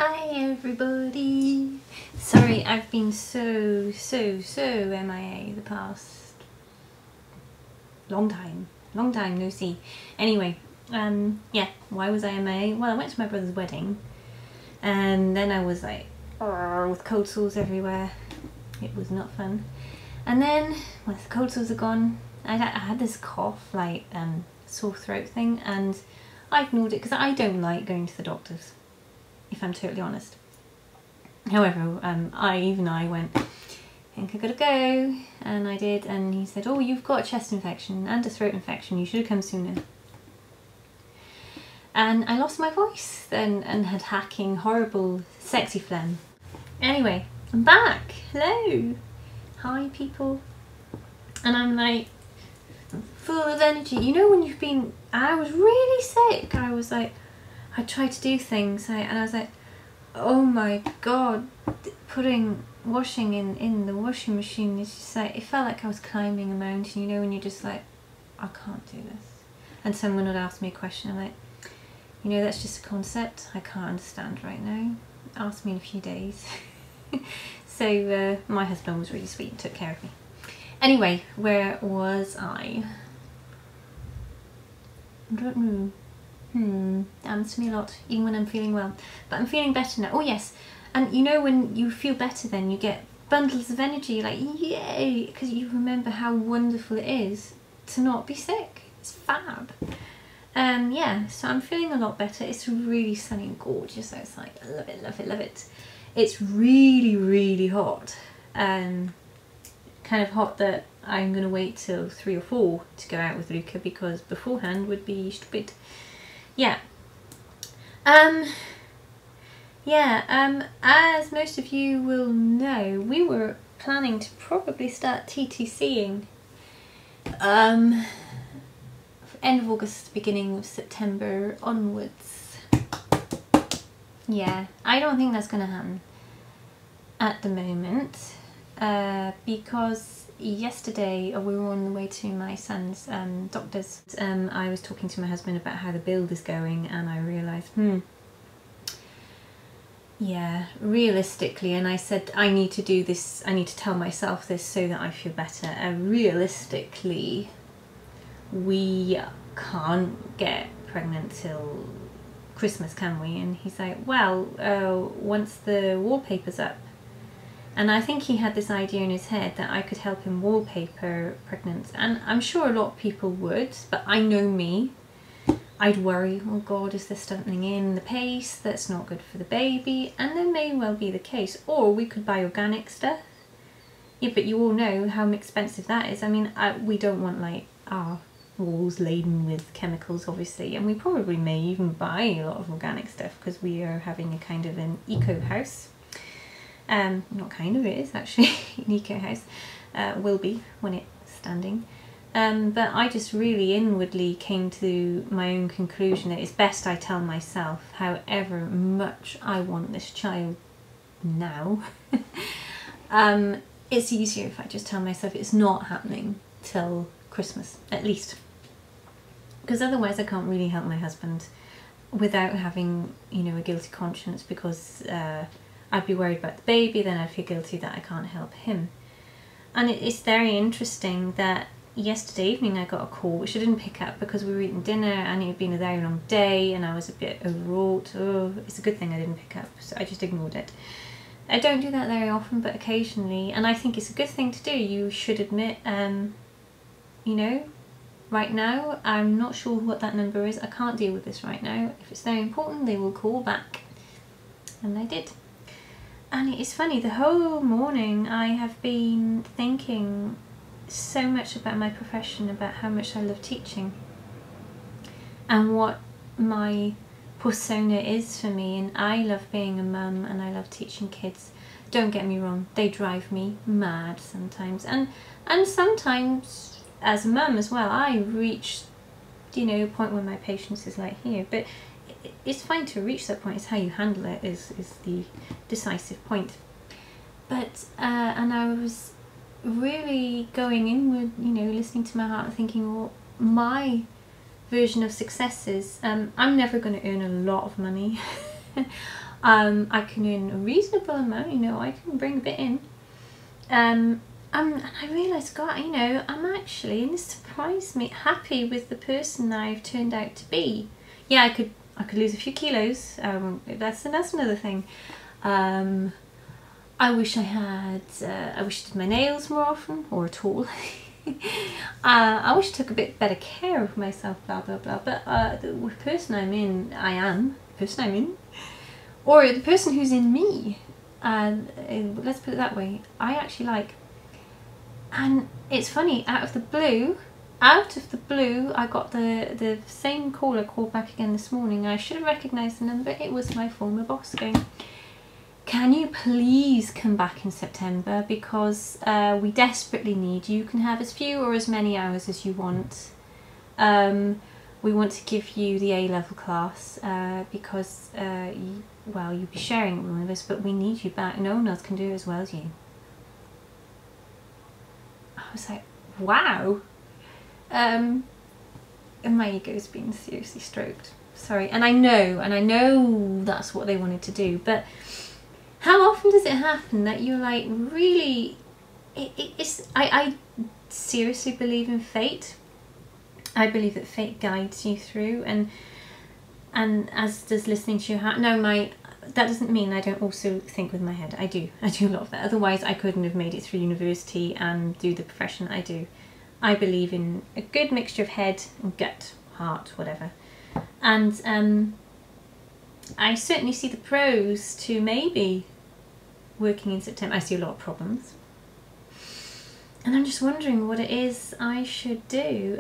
Hi everybody! Sorry, I've been so MIA the past long time no see. Anyway, yeah, why was I MIA? Well, I went to my brother's wedding and then I was like with cold sores everywhere. It was not fun. And then once the cold sores are gone, I had this cough, like sore throat thing, and I ignored it because I don't like going to the doctors, if I'm totally honest. However, I went, I think I gotta go, and I did, and he said, oh, you've got a chest infection and a throat infection, you should have come sooner. And I lost my voice then and had hacking, horrible, sexy phlegm. Anyway, I'm back. Hello. Hi people. And I'm like full of energy. You know when you've been, I was really sick. I was like, I tried to do things and I was like, oh my god, washing in the washing machine is just like, it felt like I was climbing a mountain, you know, when you're just like, I can't do this. And someone would ask me a question, I'm like, you know, that's just a concept I can't understand right now. Ask me in a few days. So my husband was really sweet and took care of me. Anyway, where was I? I don't know. Happens to me a lot, even when I'm feeling well. But I'm feeling better now. Oh yes, and you know when you feel better then you get bundles of energy, like yay, because you remember how wonderful it is to not be sick. It's fab. Yeah, so I'm feeling a lot better. It's really sunny and gorgeous outside. I love it, love it, love it. It's really hot. Kind of hot that I'm going to wait till 3 or 4 to go out with Luca because beforehand would be stupid. Yeah. As most of you will know, we were planning to probably start TTCing end of August, beginning of September onwards. Yeah, I don't think that's going to happen at the moment because yesterday we were on the way to my son's doctor's. I was talking to my husband about how the build is going and I realised, yeah, realistically, and I said I need to do this, I need to tell myself this so that I feel better, and realistically we can't get pregnant till Christmas, can we? And he's like, well, once the wallpaper's up. And I think he had this idea in his head that I could help him wallpaper pregnant, and I'm sure a lot of people would, but I know me, I'd worry, oh god, is there something in the paste that's not good for the baby? And there may well be the case. Or we could buy organic stuff. Yeah, but you all know how expensive that is. I mean, we don't want like our walls laden with chemicals, obviously, and we probably may even buy a lot of organic stuff because we are having a kind of an eco house. Not kind of, it is actually an eco house. Will be when it's standing. But I just really inwardly came to my own conclusion that it's best I tell myself, however much I want this child now. It's easier if I just tell myself it's not happening till Christmas, at least. Because otherwise I can't really help my husband without having, you know, a guilty conscience, because I'd be worried about the baby, then I'd feel guilty that I can't help him. And it's very interesting that yesterday evening I got a call which I didn't pick up because we were eating dinner and it had been a very long day and I was a bit overwrought. Oh, it's a good thing I didn't pick up, so I just ignored it. I don't do that very often, but occasionally, and I think it's a good thing to do. You should admit, you know, right now I'm not sure what that number is, I can't deal with this right now. If it's very important they will call back, and they did. And it's funny, the whole morning I have been thinking so much about my profession, about how much I love teaching and what my persona is for me, and I love being a mum and I love teaching kids. Don't get me wrong, they drive me mad sometimes, and sometimes as a mum as well I reach, you know, a point where my patience is like here, but it's fine to reach that point. It's how you handle it is the decisive point. But and I was really going inward, you know, listening to my heart and thinking, well, my version of success is I'm never going to earn a lot of money. I can earn a reasonable amount, you know, I can bring a bit in. And I realised, God, you know, I'm actually, and this surprised me, happy with the person I've turned out to be. Yeah, I could lose a few kilos. That's another thing. I wish I did my nails more often, or at all. I wish I took a bit better care of myself, blah blah blah. But the person I'm in, or the person who's in me, let's put it that way, I actually like. And it's funny, out of the blue, I got the same call. I called back again this morning. I should have recognised the number. It was my former boss going, can you please come back in September, because we desperately need you. You can have as few or as many hours as you want. We want to give you the A-level class because, well, you'll be sharing it with one of us, but we need you back. No one else can do it as well as you. I was like, wow. And my ego's been seriously stroked. Sorry. And I know that's what they wanted to do, but how often does it happen that you're like, really, I seriously believe in fate. I believe that fate guides you through, and as does listening to your heart. No, that doesn't mean I don't also think with my head. I do a lot of that. Otherwise I couldn't have made it through university and do the profession I do. I believe in a good mixture of head and gut, heart, whatever. And I certainly see the pros to maybe working in September. I see a lot of problems. And I'm just wondering what it is I should do.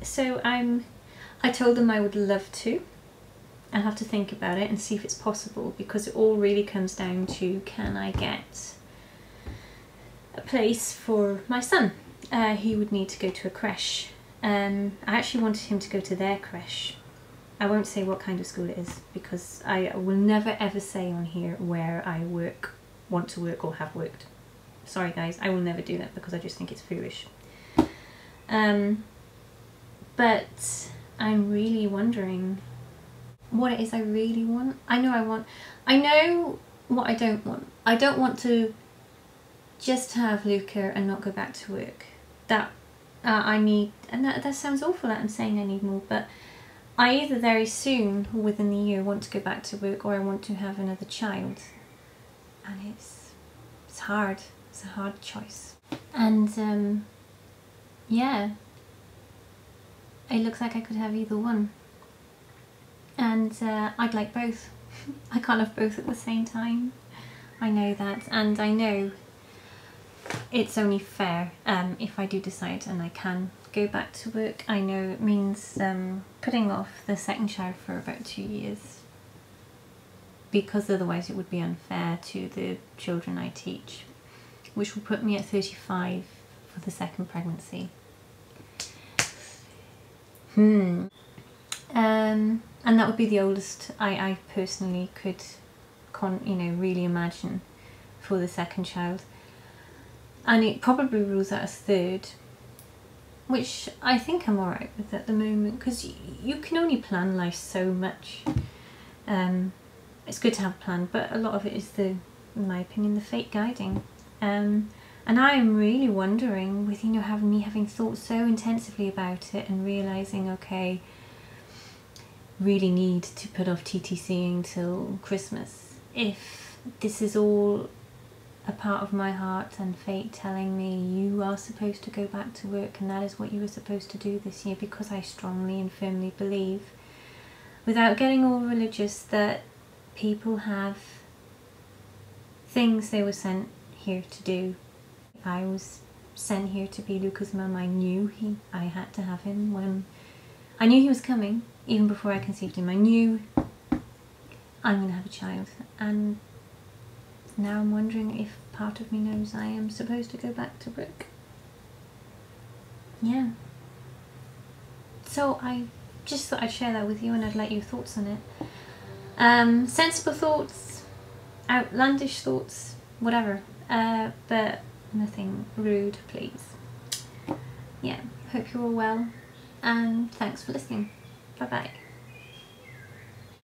So I told them I would love to. I'll have to think about it and see if it's possible, because it all really comes down to, can I get a place for my son? He would need to go to a creche. I actually wanted him to go to their creche. I won't say what kind of school it is, because I will never ever say on here where I want to work or have worked. Sorry guys, I will never do that, because I just think it's foolish. But I'm really wondering what it is I really want. I know what I don't want. I don't want to just have Luca and not go back to work. That I need, and that sounds awful that I'm saying I need more, but I either very soon, or within the year, want to go back to work, or I want to have another child. And it's hard. It's a hard choice. And yeah, it looks like I could have either one. And I'd like both. I can't have both at the same time. I know that, and I know it's only fair if I do decide and I can go back to work. I know it means putting off the second child for about 2 years, because otherwise it would be unfair to the children I teach, which will put me at 35 for the second pregnancy. And that would be the oldest I personally could really imagine for the second child. And it probably rules out a third, which I think I'm alright with at the moment, because you can only plan life so much. It's good to have a plan, but a lot of it is, in my opinion, the fate guiding. And I'm really wondering, with having thought so intensively about it and realising, okay, really need to put off TTCing till Christmas, if this is all a part of my heart and fate telling me you are supposed to go back to work and that is what you were supposed to do this year, because I strongly and firmly believe, without getting all religious, that people have things they were sent here to do. I was sent here to be Luca's mum. I knew I had to have him when I knew he was coming. Even before I conceived him, I knew I'm going to have a child, and now I'm wondering if part of me knows I am supposed to go back to work. Yeah. So I just thought I'd share that with you, and I'd let your thoughts on it. Sensible thoughts, outlandish thoughts, whatever, but nothing rude, please. Yeah, hope you're all well, and thanks for listening. Bye bye.